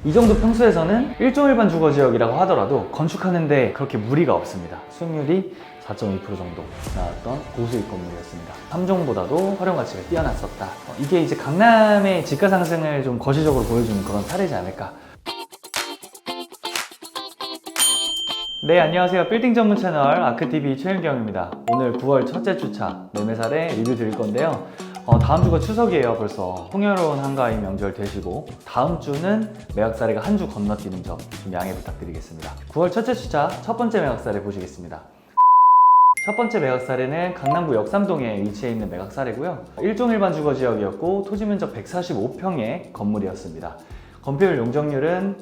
이 정도 평수에서는 일종 일반 주거지역이라고 하더라도 건축하는데 그렇게 무리가 없습니다. 수익률이 4.2% 정도 나왔던 고수익 건물이었습니다. 3종보다도 활용 가치가 뛰어났었다. 이게 이제 강남의 집가 상승을 좀 거시적으로 보여주는 그런 사례지 않을까. 네, 안녕하세요. 빌딩 전문 채널 아크TV 최윤경입니다. 오늘 9월 첫째 주차 매매 사례 리뷰 드릴 건데요. 다음 주가 추석이에요. 벌써 풍요로운 한가위 명절 되시고 다음 주는 매각 사례가 한 주 건너뛰는 점 좀 양해 부탁드리겠습니다. 9월 첫째 주차 첫 번째 매각 사례 보시겠습니다. 첫 번째 매각 사례는 강남구 역삼동에 위치해 있는 매각 사례고요. 일종 일반 주거 지역이었고 토지 면적 145평의 건물이었습니다. 건폐율 용적률은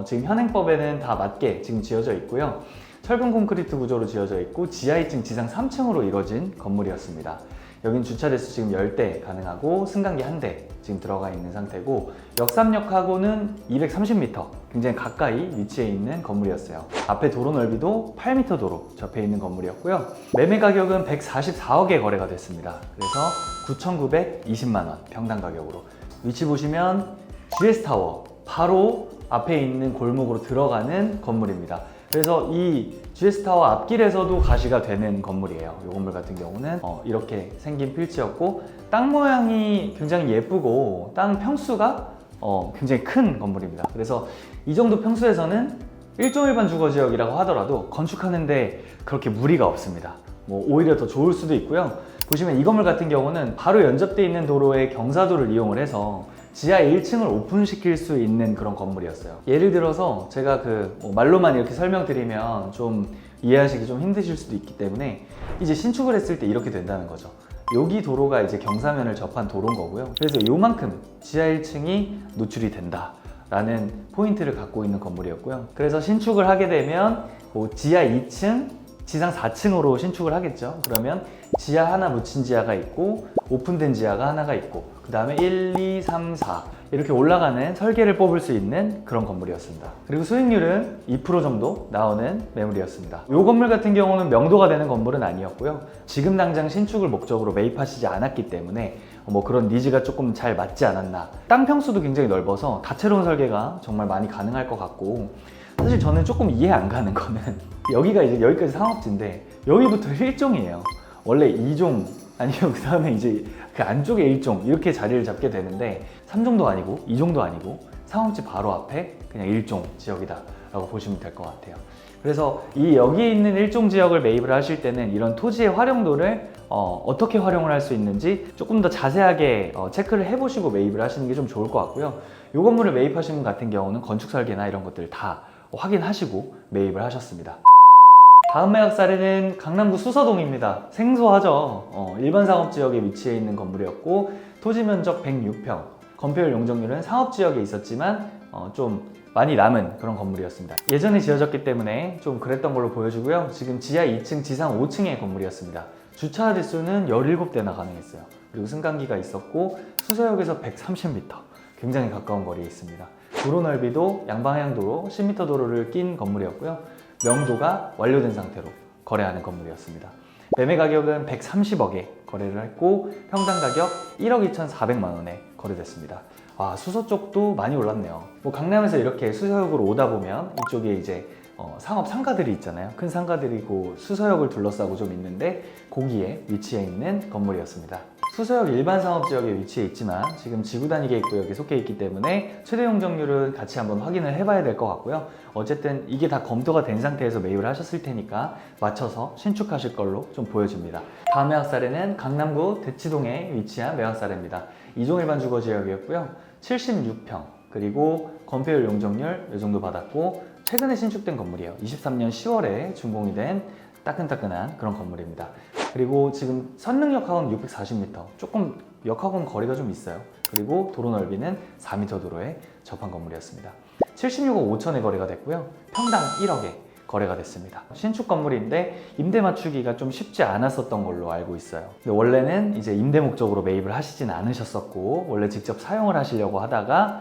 지금 현행법에는 다 맞게 지금 지어져 있고요. 철근 콘크리트 구조로 지어져 있고 지하 2층, 지상 3층으로 이루어진 건물이었습니다. 여긴 주차 대수 지금 10대 가능하고 승강기 1대 지금 들어가 있는 상태고 역삼역하고는 230m 굉장히 가까이 위치해 있는 건물이었어요. 앞에 도로 넓이도 8m 도로 접해 있는 건물이었고요. 매매 가격은 144억에 거래가 됐습니다. 그래서 9,920만원 평당 가격으로. 위치 보시면 GS타워 바로 앞에 있는 골목으로 들어가는 건물입니다. 그래서 이 GS타워 앞길에서도 가시가 되는 건물이에요. 이 건물 같은 경우는 이렇게 생긴 필지였고 땅 모양이 굉장히 예쁘고 땅 평수가 굉장히 큰 건물입니다. 그래서 이 정도 평수에서는 일종 일반 주거지역이라고 하더라도 건축하는데 그렇게 무리가 없습니다. 오히려 더 좋을 수도 있고요. 보시면 이 건물 같은 경우는 바로 연접되어 있는 도로의 경사도를 이용을 해서 지하 1층을 오픈시킬 수 있는 그런 건물이었어요. 예를 들어서 제가 말로만 이렇게 설명드리면 좀 이해하시기 좀 힘드실 수도 있기 때문에 이제 신축을 했을 때 이렇게 된다는 거죠. 여기 도로가 이제 경사면을 접한 도로인 거고요. 그래서 요만큼 지하 1층이 노출이 된다 라는 포인트를 갖고 있는 건물이었고요. 그래서 신축을 하게 되면 지하 2층, 지상 4층으로 신축을 하겠죠. 그러면 지하 하나 묻힌 지하가 있고 오픈된 지하가 하나가 있고 그 다음에 1, 2, 3, 4 이렇게 올라가는 설계를 뽑을 수 있는 그런 건물이었습니다. 그리고 수익률은 2% 정도 나오는 매물이었습니다. 이 건물 같은 경우는 명도가 되는 건물은 아니었고요. 지금 당장 신축을 목적으로 매입하시지 않았기 때문에 그런 니즈가 조금 잘 맞지 않았나. 땅 평수도 굉장히 넓어서 다채로운 설계가 정말 많이 가능할 것 같고 사실 저는 조금 이해 안 가는 거는 여기가 이제 여기까지 상업지인데 여기부터 1종이에요. 원래 2종 아니면 그 다음에 이제 그 안쪽에 1종 이렇게 자리를 잡게 되는데 3종도 아니고 2종도 아니고 상업지 바로 앞에 그냥 1종 지역이다 라고 보시면 될 것 같아요. 그래서 여기 있는 1종 지역을 매입을 하실 때는 이런 토지의 활용도를 어떻게 활용을 할 수 있는지 조금 더 자세하게 체크를 해보시고 매입을 하시는 게 좀 좋을 것 같고요. 이 건물을 매입하신 분 같은 경우는 건축 설계나 이런 것들 다 확인하시고 매입을 하셨습니다. 다음 매각 사례는 강남구 수서동입니다. 생소하죠? 일반 상업지역에 위치해 있는 건물이었고 토지 면적 106평, 건폐율 용적률은 상업지역에 있었지만 좀 많이 남은 그런 건물이었습니다. 예전에 지어졌기 때문에 좀 그랬던 걸로 보여지고요. 지금 지하 2층, 지상 5층의 건물이었습니다. 주차 대수는 17대나 가능했어요. 그리고 승강기가 있었고 수서역에서 130m, 굉장히 가까운 거리에 있습니다. 도로 넓이도 양방향도로 10m 도로를 낀 건물이었고요. 명도가 완료된 상태로 거래하는 건물이었습니다. 매매 가격은 130억에 거래를 했고 평당 가격 1억 2,400만 원에 거래됐습니다. 수서 쪽도 많이 올랐네요. 강남에서 이렇게 수서역으로 오다 보면 이쪽에 이제 상업 상가들이 있잖아요. 큰 상가들이 수서역을 둘러싸고 좀 있는데 거기에 위치해 있는 건물이었습니다. 수서역 일반 상업지역에 위치해 있지만 지금 지구단위 계획구역에 속해 있기 때문에 최대 용적률은 같이 한번 확인을 해봐야 될 것 같고요. 어쨌든 이게 다 검토가 된 상태에서 매입을 하셨을 테니까 맞춰서 신축하실 걸로 좀 보여집니다. 다음 매각 사례는 강남구 대치동에 위치한 매각 사례입니다. 2종 일반 주거지역이었고요. 76평 그리고 건폐율 용적률 이 정도 받았고 최근에 신축된 건물이에요. 23년 10월에 준공이 된 따끈따끈한 그런 건물입니다. 그리고 지금 선릉역하고는 640m, 조금 역하고는 거리가 좀 있어요. 그리고 도로 넓이는 4m 도로에 접한 건물이었습니다. 76억 5천에 거래가 됐고요. 평당 1억에 거래가 됐습니다. 신축 건물인데 임대 맞추기가 좀 쉽지 않았었던 걸로 알고 있어요. 근데 원래는 이제 임대 목적으로 매입을 하시진 않으셨었고 원래 직접 사용을 하시려고 하다가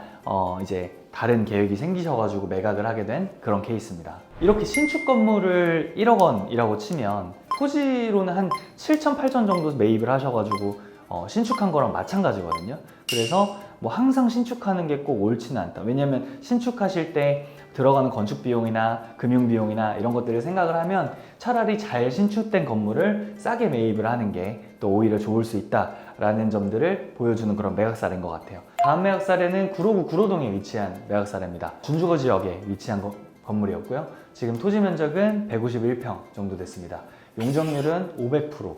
이제 다른 계획이 생기셔가지고 매각을 하게 된 그런 케이스입니다. 이렇게 신축 건물을 1억 원이라고 치면 토지로는 한 7천, 8천 정도 매입을 하셔가지고 신축한 거랑 마찬가지거든요. 그래서 뭐 항상 신축하는 게 꼭 옳지는 않다. 왜냐하면 신축하실 때 들어가는 건축 비용이나 금융 비용이나 이런 것들을 생각을 하면 차라리 잘 신축된 건물을 싸게 매입을 하는 게 또 오히려 좋을 수 있다라는 점들을 보여주는 그런 매각사례인 것 같아요. 다음 매각사례는 구로구 구로동에 위치한 매각사례입니다. 준주거 지역에 위치한 건물이었고요. 지금 토지 면적은 151평 정도 됐습니다. 용적률은 500%,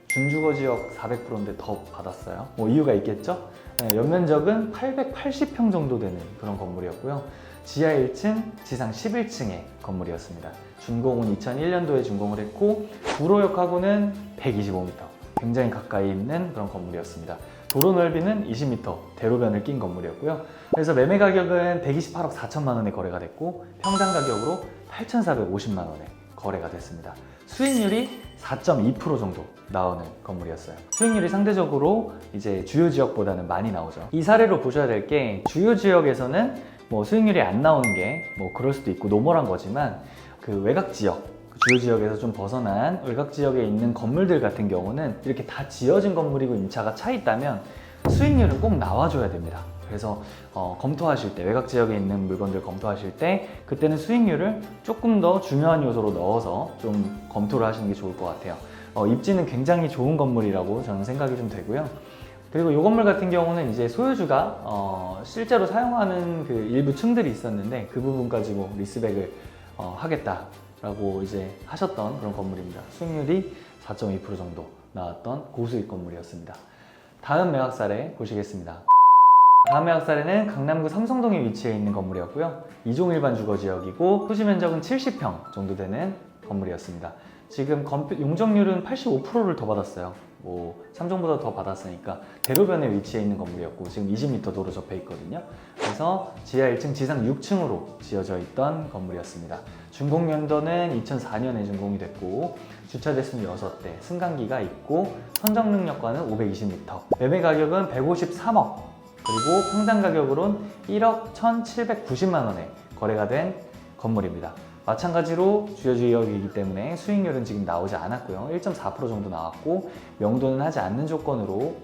준주거 지역 400%인데 더 받았어요. 뭐 이유가 있겠죠? 네, 연면적은 880평 정도 되는 그런 건물이었고요. 지하 1층, 지상 11층의 건물이었습니다. 준공은 2001년도에 준공을 했고 구로역하고는 125m, 굉장히 가까이 있는 그런 건물이었습니다. 도로 넓이는 20m, 대로변을 낀 건물이었고요. 그래서 매매 가격은 128억 4천만 원에 거래가 됐고 평당 가격으로 8,450만 원에 거래가 됐습니다. 수익률이 4.2% 정도 나오는 건물이었어요. 수익률이 상대적으로 이제 주요 지역보다는 많이 나오죠. 이 사례로 보셔야 될 게 주요 지역에서는 뭐 수익률이 안 나오는 게 뭐 그럴 수도 있고 노멀한 거지만 그 외곽 지역, 주요 지역에서 좀 벗어난 외곽 지역에 있는 건물들 같은 경우는 이렇게 다 지어진 건물이고 임차가 차 있다면 수익률은 꼭 나와줘야 됩니다. 그래서 검토하실 때, 외곽 지역에 있는 물건들 검토하실 때 그때는 수익률을 조금 더 중요한 요소로 넣어서 좀 검토를 하시는 게 좋을 것 같아요. 입지는 굉장히 좋은 건물이라고 저는 생각이 좀 되고요. 그리고 이 건물 같은 경우는 이제 소유주가 실제로 사용하는 그 일부 층들이 있었는데 그 부분 가지고 리스백을 하겠다라고 이제 하셨던 그런 건물입니다. 수익률이 4.2% 정도 나왔던 고수익 건물이었습니다. 다음 매각 사례 보시겠습니다. 다음 매각 사례는 강남구 삼성동에 위치해 있는 건물이었고요. 2종 일반 주거지역이고 토지 면적은 70평 정도 되는 건물이었습니다. 지금 용적률은 85%를 더 받았어요. 뭐 3종보다 더 받았으니까 대로변에 위치해 있는 건물이었고 지금 20m 도로 접해 있거든요. 그래서 지하 1층, 지상 6층으로 지어져 있던 건물이었습니다. 준공 연도는 2004년에 준공이 됐고 주차 대수는 6대, 승강기가 있고 선정 능력과는 520m, 매매 가격은 153억, 그리고 평당 가격으로는 1억 1,790만 원에 거래가 된 건물입니다. 마찬가지로 주요 지역이기 때문에 수익률은 지금 나오지 않았고요. 1.4% 정도 나왔고 명도는 하지 않는 조건으로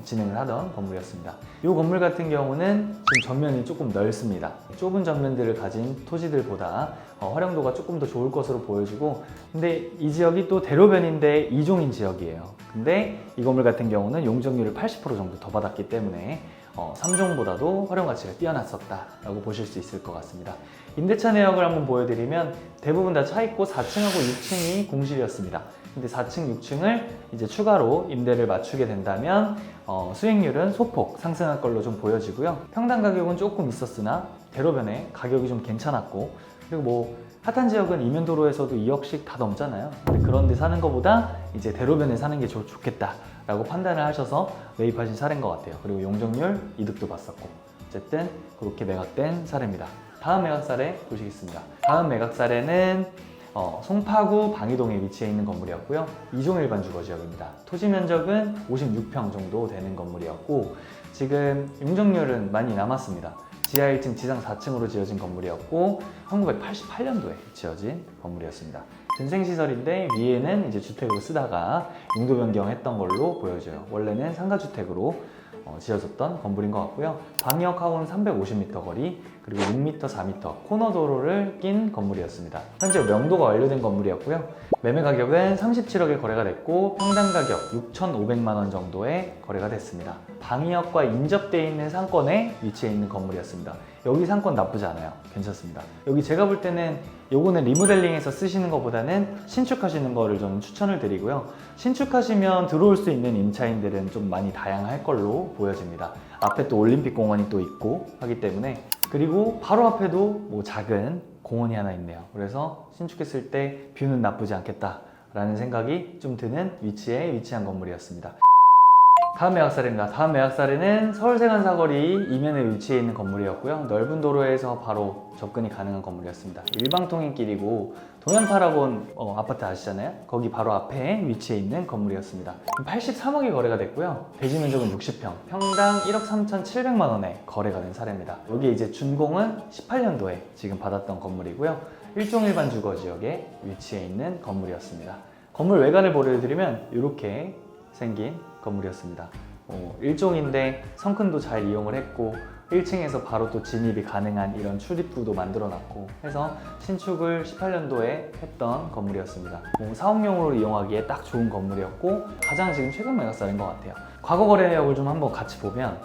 진행을 하던 건물이었습니다. 이 건물 같은 경우는 지금 전면이 조금 넓습니다. 좁은 전면들을 가진 토지들보다 활용도가 조금 더 좋을 것으로 보여지고, 근데 이 지역이 또 대로변인데 2종인 지역이에요. 근데 이 건물 같은 경우는 용적률을 80% 정도 더 받았기 때문에 3종보다도 활용 가치가 뛰어났었다라고 보실 수 있을 것 같습니다. 임대차 내역을 한번 보여드리면 대부분 다 차 있고 4층하고 6층이 공실이었습니다. 근데 4층, 6층을 이제 추가로 임대를 맞추게 된다면 수익률은 소폭 상승할 걸로 좀 보여지고요. 평당 가격은 조금 있었으나 대로변에 가격이 좀 괜찮았고, 그리고 뭐 핫한 지역은 이면도로에서도 2억씩 다 넘잖아요. 근데 그런 데 사는 것보다 이제 대로변에 사는 게 좋겠다 라고 판단을 하셔서 매입하신 사례인 것 같아요. 그리고 용적률 이득도 봤었고, 어쨌든 그렇게 매각된 사례입니다. 다음 매각 사례 보시겠습니다. 다음 매각 사례는 송파구 방이동에 위치해 있는 건물이었고요. 2종 일반 주거지역입니다. 토지 면적은 56평 정도 되는 건물이었고 지금 용적률은 많이 남았습니다. 지하 1층, 지상 4층으로 지어진 건물이었고 1988년도에 지어진 건물이었습니다. 전생시설인데 위에는 이제 주택으로 쓰다가 용도 변경했던 걸로 보여져요. 원래는 상가주택으로 지어졌던 건물인 것 같고요. 방역하고는 350m 거리, 그리고 6m, 4m 코너 도로를 낀 건물이었습니다. 현재 명도가 완료된 건물이었고요. 매매 가격은 37억에 거래가 됐고 평당 가격 6,500만 원 정도에 거래가 됐습니다. 방위역과 인접되어 있는 상권에 위치해 있는 건물이었습니다. 여기 상권 나쁘지 않아요. 괜찮습니다. 여기 제가 볼 때는 요거는 리모델링해서 쓰시는 것보다는 신축하시는 거를 저는 추천을 드리고요. 신축하시면 들어올 수 있는 임차인들은 좀 많이 다양할 걸로 보여집니다. 앞에 또 올림픽 공원이 또 있고 하기 때문에, 그리고 바로 앞에도 뭐 작은 공원이 하나 있네요. 그래서 신축했을 때 뷰는 나쁘지 않겠다라는 생각이 좀 드는 위치에 위치한 건물이었습니다. 다음 매각 사례입니다. 다음 매각 사례는 서울세관 사거리 이면에 위치해 있는 건물이었고요. 넓은 도로에서 바로 접근이 가능한 건물이었습니다. 일방통행길이고 동양파라곤 아파트 아시잖아요? 거기 바로 앞에 위치해 있는 건물이었습니다. 83억에 거래가 됐고요. 대지 면적은 60평, 평당 1억 3,700만 원에 거래가 된 사례입니다. 여기 이제 준공은 18년도에 지금 받았던 건물이고요. 1종 일반 주거지역에 위치해 있는 건물이었습니다. 건물 외관을 보여드리면 이렇게 생긴 건물이었습니다. 일종인데 성큰도 잘 이용을 했고 1층에서 바로 또 진입이 가능한 이런 출입구도 만들어놨고 해서 신축을 18년도에 했던 건물이었습니다. 사업용으로 이용하기에 딱 좋은 건물이었고 가장 지금 최근 매각살인 것 같아요. 과거 거래 내역을 좀 한번 같이 보면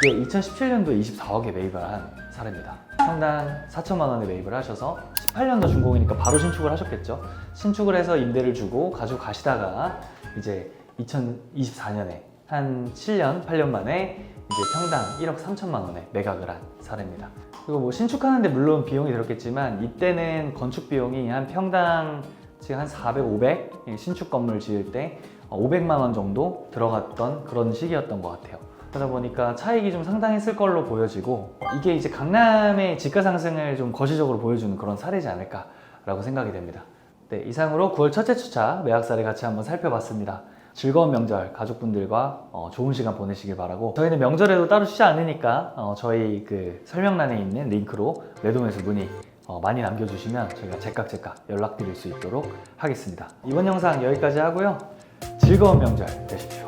이게 2017년도에 24억에 매입을 한 사례입니다. 평당 4천만 원에 매입을 하셔서 18년도 준공이니까 바로 신축을 하셨겠죠. 신축을 해서 임대를 주고 가지고 가시다가 이제 2024년에 한 7년, 8년 만에 이제 평당 1억 3천만 원에 매각을 한 사례입니다. 그리고 뭐 신축하는데 물론 비용이 들었겠지만 이때는 건축 비용이 한 평당 지금 한 400, 500 신축 건물 지을 때 500만 원 정도 들어갔던 그런 시기였던 것 같아요. 그러다 보니까 차익이 좀 상당했을 걸로 보여지고 이게 이제 강남의 집가 상승을 좀 거시적으로 보여주는 그런 사례지 않을까라고 생각이 됩니다. 네, 이상으로 9월 첫째 주차 매각 사례 같이 한번 살펴봤습니다. 즐거운 명절 가족분들과 좋은 시간 보내시길 바라고 저희는 명절에도 따로 쉬지 않으니까 저희 그 설명란에 있는 링크로 매도매수 문의 많이 남겨주시면 저희가 제깍제깍 연락드릴 수 있도록 하겠습니다. 이번 영상 여기까지 하고요. 즐거운 명절 되십시오.